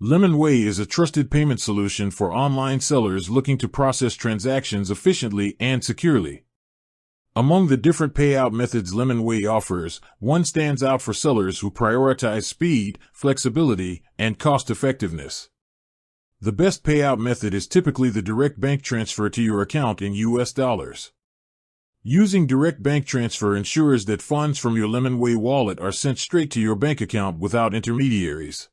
lemonway is a trusted payment solution for online sellers looking to process transactions efficiently and securely. Among the different payout methods lemonway offers, one stands out for sellers who prioritize speed, flexibility, and cost-effectiveness. The best payout method is typically the direct bank transfer to your account in US dollars. Using direct bank transfer ensures that funds from your lemonway wallet are sent straight to your bank account without intermediaries.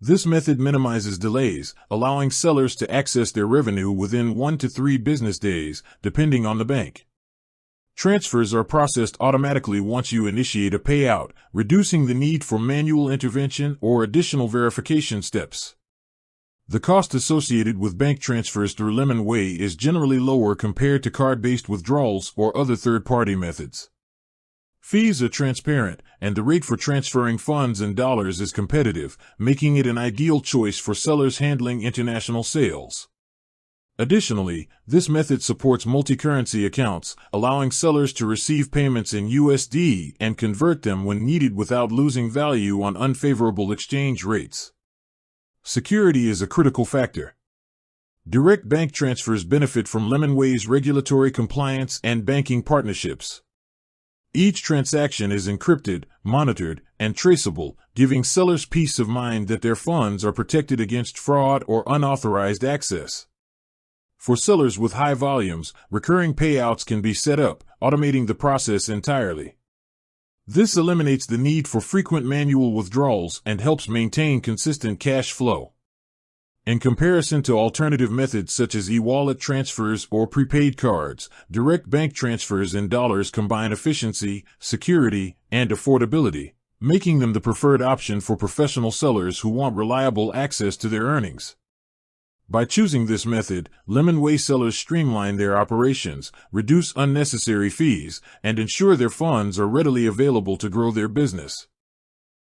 This method minimizes delays, allowing sellers to access their revenue within 1 to 3 business days, depending on the bank. Transfers are processed automatically once you initiate a payout, reducing the need for manual intervention or additional verification steps. The cost associated with bank transfers through lemonway is generally lower compared to card-based withdrawals or other third-party methods. Fees are transparent, and the rate for transferring funds in dollars is competitive, making it an ideal choice for sellers handling international sales. Additionally, this method supports multi-currency accounts, allowing sellers to receive payments in USD and convert them when needed without losing value on unfavorable exchange rates. Security is a critical factor. Direct bank transfers benefit from lemonway's regulatory compliance and banking partnerships. Each transaction is encrypted, monitored, and traceable, giving sellers peace of mind that their funds are protected against fraud or unauthorized access. For sellers with high volumes, recurring payouts can be set up, automating the process entirely. This eliminates the need for frequent manual withdrawals and helps maintain consistent cash flow. In comparison to alternative methods such as e-wallet transfers or prepaid cards, direct bank transfers in dollars combine efficiency, security, and affordability, making them the preferred option for professional sellers who want reliable access to their earnings. By choosing this method, lemonway sellers streamline their operations, reduce unnecessary fees, and ensure their funds are readily available to grow their business.